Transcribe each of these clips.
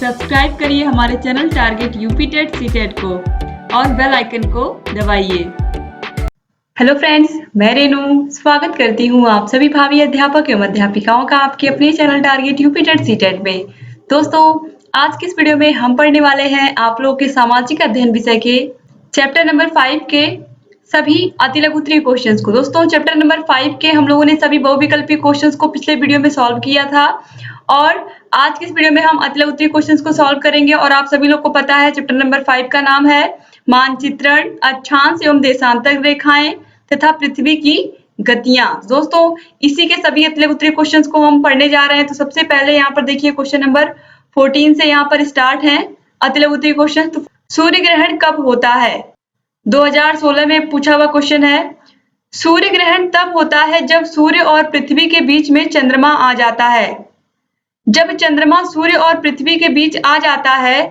Subscribe करिए हमारे channel target UP TET CTET को और बेल आइकन को दबाइए। हेलो फ्रेंड्स, मैं रेनू स्वागत करती हूँ आप सभी भावी अध्यापक एवं अध्यापिकाओं का आपके अपने channel target UP TET CTET में। दोस्तों, आज की इस वीडियो में हम पढ़ने वाले हैं आप लोगों के सामाजिक अध्ययन विषय के चैप्टर नंबर 5 के सभी अति लघु उत्तरीय क्वेश्चंस को। दोस्तों, चैप्टर नंबर 5 के हम लोगों ने सभी बहुविकल्पीय क्वेश्चंस को पिछले वीडियो में सॉल्व किया था और आज की इस वीडियो में हम अति लघु उत्तरीय क्वेश्चंस को सॉल्व करेंगे। और आप सभी लोग को पता है चैप्टर नंबर 5 का नाम है मानचित्रण, अक्षांश एवं देशांतर रेखाएं तथा पृथ्वी की गतियां। दोस्तों, इसी के सभी अति लघु उत्तरीय क्वेश्चंस को हम पढ़ने जा रहे हैं। तो सबसे पहले यहाँ पर देखिए क्वेश्चन नंबर 14 से यहाँ पर स्टार्ट है अति लघु उत्तरीय क्वेश्चन। तो सूर्य ग्रहण कब होता है? 2016 में पूछा हुआ क्वेश्चन है। सूर्य ग्रहण तब होता है जब सूर्य और पृथ्वी के बीच में चंद्रमा आ जाता है। जब चंद्रमा सूर्य और पृथ्वी के बीच आ जाता है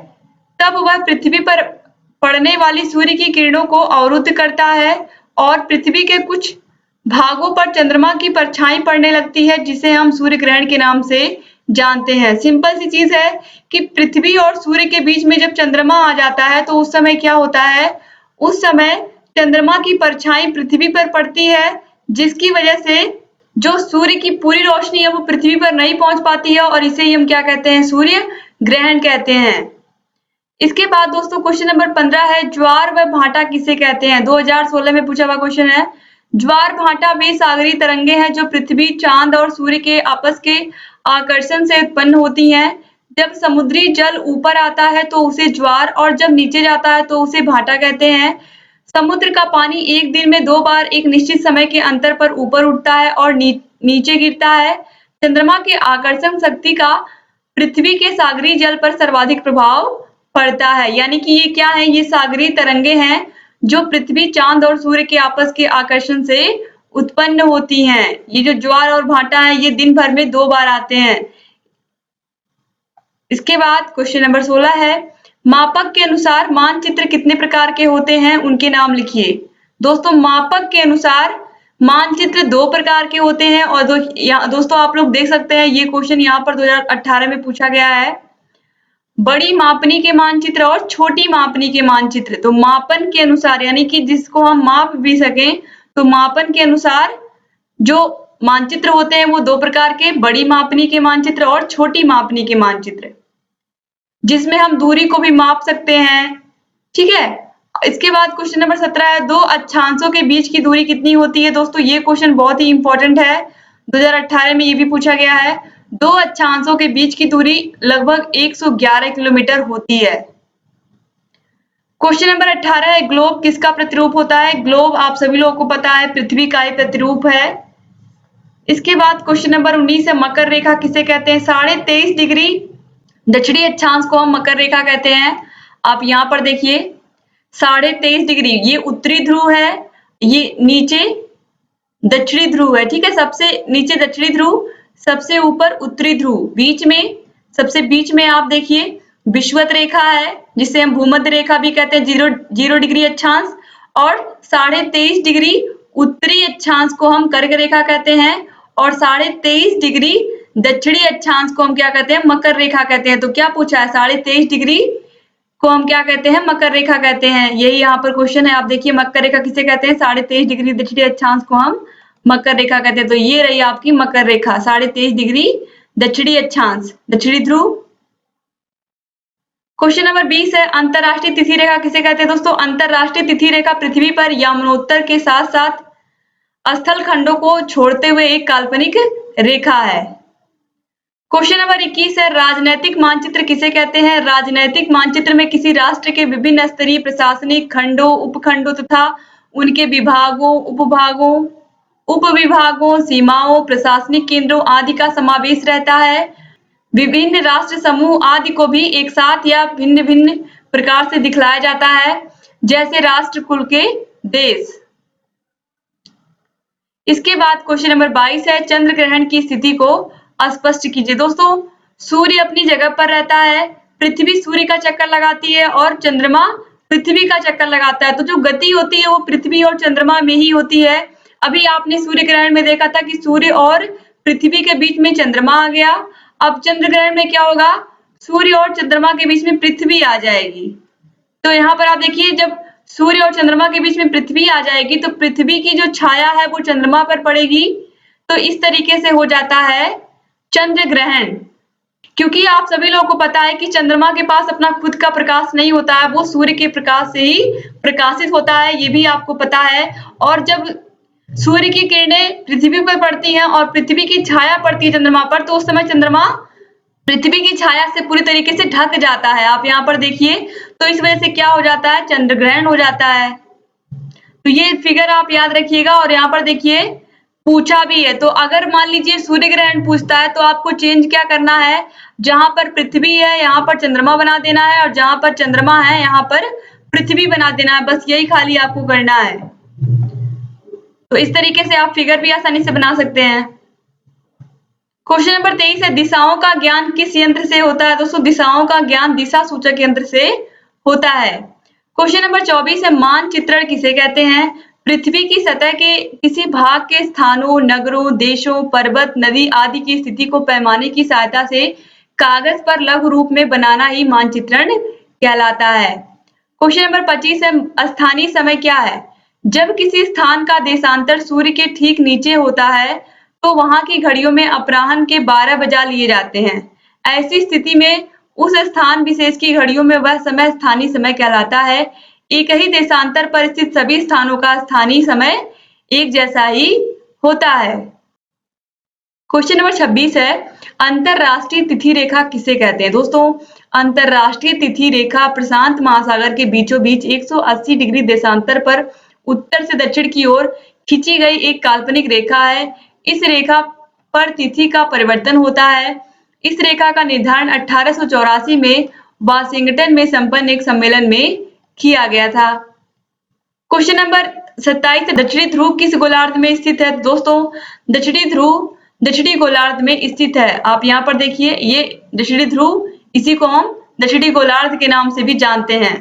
तब वह पृथ्वी पर पड़ने वाली सूर्य की किरणों को अवरुद्ध करता है और पृथ्वी के कुछ भागों पर चंद्रमा की परछाई पड़ने लगती है, जिसे हम सूर्य ग्रहण के नाम से जानते हैं। सिंपल सी चीज है कि पृथ्वी और सूर्य के बीच में जब चंद्रमा आ जाता है तो उस समय क्या होता है, उस समय चंद्रमा की परछाई पृथ्वी पर पड़ती है, जिसकी वजह से जो सूर्य की पूरी रोशनी है वो पृथ्वी पर नहीं पहुंच पाती है और इसे ही हम क्या कहते हैं, सूर्य ग्रहण कहते हैं। इसके बाद दोस्तों क्वेश्चन नंबर 15 है ज्वार व भाटा किसे कहते हैं? 2016 में पूछा हुआ क्वेश्चन है। ज्वार भाटा वे सागरीय तरंगे हैं जो पृथ्वी, चांद और सूर्य के आपस के आकर्षण से उत्पन्न होती हैं। जब समुद्री जल ऊपर आता है तो उसे ज्वार और जब नीचे जाता है तो उसे भाटा कहते हैं। समुद्र का पानी एक दिन में 2 बार एक निश्चित समय के अंतर पर ऊपर उठता है और नीचे गिरता है। चंद्रमा के आकर्षण शक्ति का पृथ्वी के सागरीय जल पर सर्वाधिक प्रभाव पड़ता है। यानी कि ये क्या है, ये सागरीय तरंगे हैं जो पृथ्वी, चांद और सूर्य के आपस के आकर्षण से उत्पन्न होती हैं। ये जो ज्वार और भाटा है ये दिन भर में 2 बार आते हैं। इसके बाद क्वेश्चन नंबर 16 है मापक के अनुसार मानचित्र कितने प्रकार के होते हैं, उनके नाम लिखिए। दोस्तों, मापक के अनुसार मानचित्र 2 प्रकार के होते हैं और दोस्तों आप लोग देख सकते हैं ये क्वेश्चन यहाँ पर 2018 में पूछा गया है। बड़ी मापनी के मानचित्र और छोटी मापनी के मानचित्र। तो मापन के अनुसार यानी कि जिसको हम माप भी सकें, तो मापन के अनुसार जो मानचित्र होते हैं वो 2 प्रकार के, बड़ी मापनी के मानचित्र और छोटी मापनी के मानचित्र, जिसमें हम दूरी को भी माप सकते हैं। ठीक है। इसके बाद क्वेश्चन नंबर 17 है 2 अक्षांशों के बीच की दूरी कितनी होती है? दोस्तों, ये क्वेश्चन बहुत ही इंपॉर्टेंट है, 2018 में ये भी पूछा गया है। 2 अक्षांशों के बीच की दूरी लगभग 111 किलोमीटर होती है। क्वेश्चन नंबर 18 है ग्लोब किसका प्रतिरूप होता है? ग्लोब आप सभी लोगों को पता है पृथ्वी का ही प्रतिरूप है। इसके बाद क्वेश्चन नंबर 19 है मकर रेखा किसे कहते हैं? 23.5 डिग्री दक्षिणी अक्षांश को हम मकर रेखा कहते हैं। आप यहाँ पर देखिए 23.5 डिग्री ये उत्तरी ध्रुव है, ये नीचे दक्षिणी ध्रुव है। ठीक है, सबसे नीचे दक्षिणी ध्रुव, सबसे ऊपर उत्तरी ध्रुव, बीच में सबसे बीच में आप देखिए विषुवत रेखा है जिसे हम भूमध्य रेखा भी कहते हैं, 0 डिग्री अक्षांश, और 23.5 डिग्री उत्तरी अक्षांश को हम कर्क रेखा कहते हैं और 23.5 डिग्री दक्षिणी अक्षांश को हम क्या कहते हैं? मकर रेखा कहते हैं। तो क्या पूछा है? 23.5 डिग्री को हम क्या कहते हैं? मकर रेखा कहते हैं। यही यहाँ पर क्वेश्चन है। आप देखिए मकर रेखा किसे कहते हैं? 23.5 डिग्री दक्षिणी अक्षांश को हम मकर रेखा कहते हैं। तो ये रही आपकी मकर रेखा, 23.5 डिग्री दक्षिणी अक्षांश, दक्षिणी ध्रुव। क्वेश्चन नंबर 20 है अंतरराष्ट्रीय तिथि रेखा किसे कहते हैं? दोस्तों, अंतरराष्ट्रीय तिथि रेखा पृथ्वी पर यमुनोत्तर के साथ साथ स्थल खंडों को छोड़ते हुए एक काल्पनिक रेखा है। क्वेश्चन नंबर 21 है राजनैतिक मानचित्र किसे कहते हैं? राजनैतिक मानचित्र में किसी राष्ट्र के विभिन्न स्तरीय प्रशासनिक खंडों, उपखंडों तथा उनके विभागों, उपभागों, उपविभागों, सीमाओं, प्रशासनिक केंद्रों आदि का समावेश रहता है। विभिन्न राष्ट्र समूह आदि को भी एक साथ या भिन्न भिन्न प्रकार से दिखलाया जाता है, जैसे राष्ट्र, कुल के देश। इसके बाद क्वेश्चन नंबर 22 है चंद्र ग्रहण की स्थिति को स्पष्ट कीजिए। दोस्तों, सूर्य अपनी जगह पर रहता है, पृथ्वी सूर्य का चक्कर लगाती है और चंद्रमा पृथ्वी का चक्कर लगाता है। तो जो गति होती है वो पृथ्वी और चंद्रमा में ही होती है। अभी आपने सूर्य ग्रहण में देखा था कि सूर्य और पृथ्वी के बीच में चंद्रमा आ गया। अब चंद्र ग्रहण में क्या होगा? सूर्य और चंद्रमा के बीच में पृथ्वी आ जाएगी। तो यहाँ पर आप देखिए, जब सूर्य और चंद्रमा के बीच में पृथ्वी आ जाएगी तो पृथ्वी की जो छाया है वो चंद्रमा पर पड़ेगी। तो इस तरीके से हो जाता है चंद्र ग्रहण। क्योंकि आप सभी लोगों को पता है कि चंद्रमा के पास अपना खुद का प्रकाश नहीं होता है, वो सूर्य के प्रकाश से ही प्रकाशित होता है, ये भी आपको पता है। और जब सूर्य की किरणें पृथ्वी पर पड़ती हैं और पृथ्वी की छाया पड़ती है चंद्रमा पर, तो उस समय चंद्रमा पृथ्वी की छाया से पूरी तरीके से ढक जाता है। आप यहाँ पर देखिए, तो इस वजह से क्या हो जाता है, चंद्र ग्रहण हो जाता है। तो ये फिगर आप याद रखिएगा। और यहाँ पर देखिए पूछा भी है, तो अगर मान लीजिए सूर्य ग्रहण पूछता है तो आपको चेंज क्या करना है, जहां पर पृथ्वी है यहाँ पर चंद्रमा बना देना है, और जहां पर चंद्रमा है यहाँ पर पृथ्वी बना देना है। बस यही खाली आपको करना है। तो इस तरीके से आप फिगर भी आसानी से बना सकते हैं। क्वेश्चन नंबर 23 है, दिशाओं का ज्ञान किस यंत्र से होता है? दोस्तों, दिशाओं का ज्ञान दिशा सूचक यंत्र से होता है। क्वेश्चन नंबर 24 है, मानचित्रण किसे कहते हैं? पृथ्वी की सतह के किसी भाग के स्थानों, नगरों, देशों, पर्वत, नदी आदि की स्थिति को पैमाने की सहायता से कागज पर लघु रूप में बनाना ही मानचित्रण कहलाता है। क्वेश्चन नंबर 25 है, स्थानीय समय क्या है? जब किसी स्थान का देशांतर सूर्य के ठीक नीचे होता है तो वहां की घड़ियों में अपराह्न के 12 बजा लिए जाते हैं। ऐसी स्थिति में उस स्थान विशेष की घड़ियों में वह समय स्थानीय समय कहलाता है। एक ही देशांतर पर स्थित सभी स्थानों का स्थानीय समय एक जैसा ही होता है। क्वेश्चन नंबर 26 है, अंतरराष्ट्रीय तिथि रेखा किसे कहते हैं? दोस्तों, अंतरराष्ट्रीय तिथि रेखा प्रशांत महासागर के बीचों बीच 180 डिग्री देशांतर पर उत्तर से दक्षिण की ओर खींची गई एक काल्पनिक रेखा है। इस रेखा पर तिथि का परिवर्तन होता है। इस रेखा का निर्धारण 1884 में वाशिंगटन में संपन्न एक सम्मेलन में किया गया था। क्वेश्चन नंबर 27 है, दक्षिणी ध्रुव किस गोलार्ध में स्थित है? दोस्तों, दक्षिणी ध्रुव दक्षिणी गोलार्ध में स्थित है। आप यहाँ पर देखिए, ये दक्षिणी ध्रुव, इसी को हम दक्षिणी गोलार्ध के नाम से भी जानते हैं।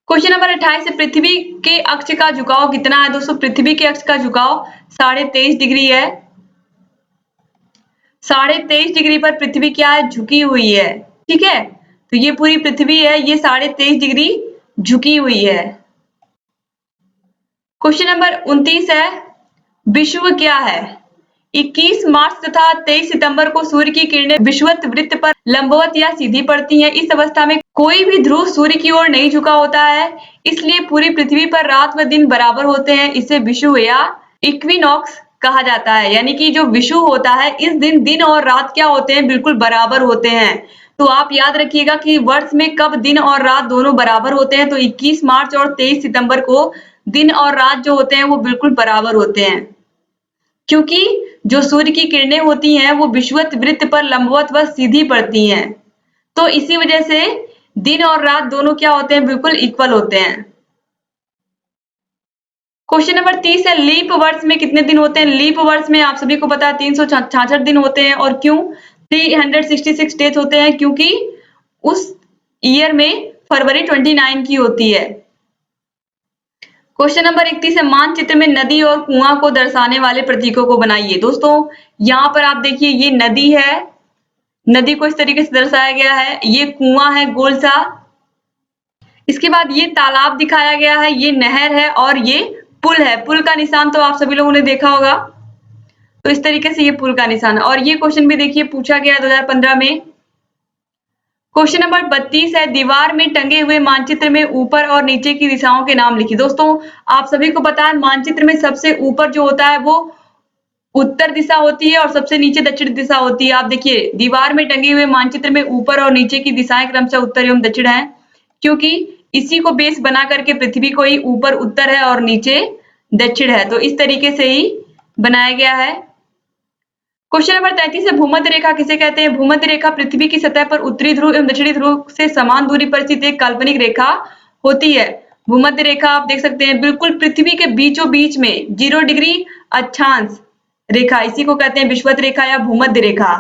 क्वेश्चन नंबर 28 है, पृथ्वी के अक्ष का झुकाव कितना है? दोस्तों, पृथ्वी के अक्ष का झुकाव 23.5 डिग्री है। 23.5 डिग्री पर पृथ्वी क्या है? झुकी हुई है। ठीक है, तो ये पूरी पृथ्वी है, ये 23.5 डिग्री झुकी हुई है। क्वेश्चन नंबर 29 है, विषुव क्या है? 21 मार्च तथा 23 सितंबर को सूर्य की किरणें विषुवत वृत्त पर लंबवत या सीधी पड़ती हैं। इस अवस्था में कोई भी ध्रुव सूर्य की ओर नहीं झुका होता है, इसलिए पूरी पृथ्वी पर रात व दिन बराबर होते हैं। इसे विषुव या इक्विनॉक्स कहा जाता है। यानी कि जो विषुव होता है, इस दिन दिन और रात क्या होते हैं? बिल्कुल बराबर होते हैं। तो आप याद रखिएगा कि वर्ष में कब दिन और रात दोनों बराबर होते हैं, तो 21 मार्च और 23 सितंबर को दिन और रात जो होते हैं वो बिल्कुल बराबर होते हैं, क्योंकि जो सूर्य की किरणें होती हैं वो विषुवत वृत्त पर लंबवत व सीधी पड़ती हैं। तो इसी वजह से दिन और रात दोनों क्या होते हैं? बिल्कुल इक्वल होते हैं। क्वेश्चन नंबर 30 है, लीप वर्ष में कितने दिन होते हैं? लीप वर्ष में आप सभी को पता है 366 दिन होते हैं। और क्यों 366 डेज होते हैं? क्योंकि उस ईयर में फरवरी 29 की होती है। क्वेश्चन नंबर 31 है, मानचित्र में नदी और कुआं को दर्शाने वाले प्रतीकों को बनाइए। दोस्तों, यहाँ पर आप देखिए, ये नदी है, नदी को इस तरीके से दर्शाया गया है। ये कुआं है गोल सा, इसके बाद ये तालाब दिखाया गया है, ये नहर है, और ये पुल है। पुल का निशान तो आप सभी लोगों ने देखा होगा। तो इस तरीके से ये पुल का निशान है। और ये क्वेश्चन भी देखिए पूछा गया 2015 में। क्वेश्चन नंबर 32 है, दीवार में टंगे हुए मानचित्र में ऊपर और नीचे की दिशाओं के नाम लिखिए। दोस्तों, आप सभी को पता है मानचित्र में सबसे ऊपर जो होता है वो उत्तर दिशा होती है और सबसे नीचे दक्षिण दिशा होती है। आप देखिए, दीवार में टंगे हुए मानचित्र में ऊपर और नीचे की दिशाएं क्रमशः उत्तर एवं दक्षिण है, क्योंकि इसी को बेस बना करके पृथ्वी को ही ऊपर उत्तर है और नीचे दक्षिण है। तो इस तरीके से ही बनाया गया है। क्वेश्चन नंबर 33 है, भूमध्य रेखा किसे कहते हैं? भूमध्य रेखा पृथ्वी की सतह पर उत्तरी ध्रुव एवं दक्षिणी ध्रुव से समान दूरी पर स्थित एक काल्पनिक रेखा होती है। भूमध्य रेखा आप देख सकते हैं बिल्कुल पृथ्वी के बीचों बीच में 0 डिग्री अक्षांश रेखा, इसी को कहते हैं विषुवत रेखा या भूमध्य रेखा।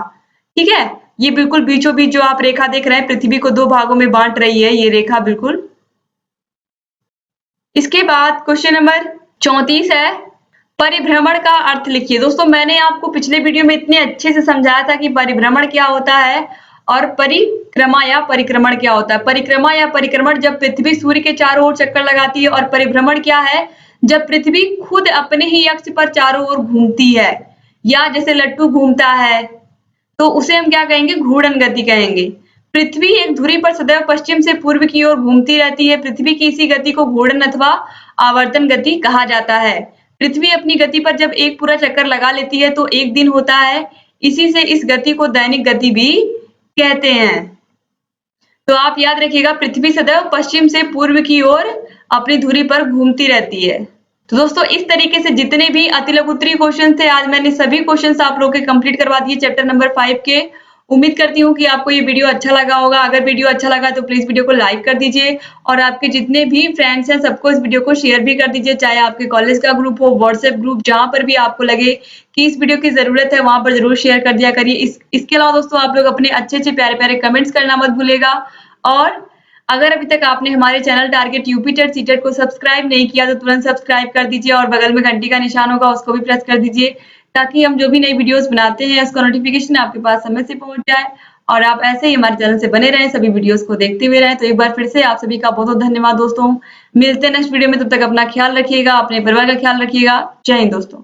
ठीक है, ये बिल्कुल बीचों बीच जो आप रेखा देख रहे हैं, पृथ्वी को 2 भागों में बांट रही है ये रेखा बिल्कुल। इसके बाद क्वेश्चन नंबर 34 है, परिभ्रमण का अर्थ लिखिए। दोस्तों, मैंने आपको पिछले वीडियो में इतने अच्छे से समझाया था कि परिभ्रमण क्या होता है और परिक्रमा या परिक्रमण क्या होता है? परिक्रमा या परिक्रमण जब पृथ्वी सूर्य के चारों ओर चक्कर लगाती है, और परिभ्रमण क्या है? जब पृथ्वी खुद अपने ही अक्ष पर चारों ओर घूमती है, या जैसे लट्टू घूमता है तो उसे हम क्या कहेंगे? घूर्णन गति कहेंगे। पृथ्वी एक धुरी पर सदैव पश्चिम से पूर्व की ओर घूमती रहती है। पृथ्वी की इसी गति को घूर्णन अथवा आवर्तन गति कहा जाता है। पृथ्वी अपनी गति पर जब एक पूरा चक्कर लगा लेती है तो एक दिन होता है। इसी से इस गति को दैनिक गति भी कहते हैं। तो आप याद रखिएगा, पृथ्वी सदैव पश्चिम से पूर्व की ओर अपनी धुरी पर घूमती रहती है। तो दोस्तों, इस तरीके से जितने भी अतिलघुत्तरीय क्वेश्चन थे, आज मैंने सभी क्वेश्चन आप लोग के कंप्लीट करवा दिए चैप्टर नंबर 5 के। उम्मीद करती हूँ कि आपको ये वीडियो अच्छा लगा होगा। अगर वीडियो अच्छा लगा तो प्लीज वीडियो को लाइक कर दीजिए, और आपके जितने भी फ्रेंड्स हैं सबको इस वीडियो को शेयर भी कर दीजिए, चाहे आपके कॉलेज का ग्रुप हो, व्हाट्सएप ग्रुप, जहां पर भी आपको लगे कि इस वीडियो की जरूरत है वहां पर जरूर शेयर कर दिया करिए। इसके अलावा दोस्तों, आप लोग अपने अच्छे प्यारे प्यारे कमेंट्स करना मत भूलिएगा। और अगर अभी तक आपने हमारे channel target UP TET CTET को सब्सक्राइब नहीं किया तो तुरंत सब्सक्राइब कर दीजिए, और बगल में घंटी का निशान होगा उसको भी प्रेस कर दीजिए, ताकि हम जो भी नई वीडियोस बनाते हैं उसका नोटिफिकेशन आपके पास समय से पहुंच जाए, और आप ऐसे ही हमारे चैनल से बने रहें, सभी वीडियोस को देखते हुए रहें। तो एक बार फिर से आप सभी का बहुत बहुत धन्यवाद दोस्तों। मिलते हैं नेक्स्ट वीडियो में, तब तक अपना ख्याल रखिएगा, अपने परिवार का ख्याल रखिएगा। जय हिंद दोस्तों।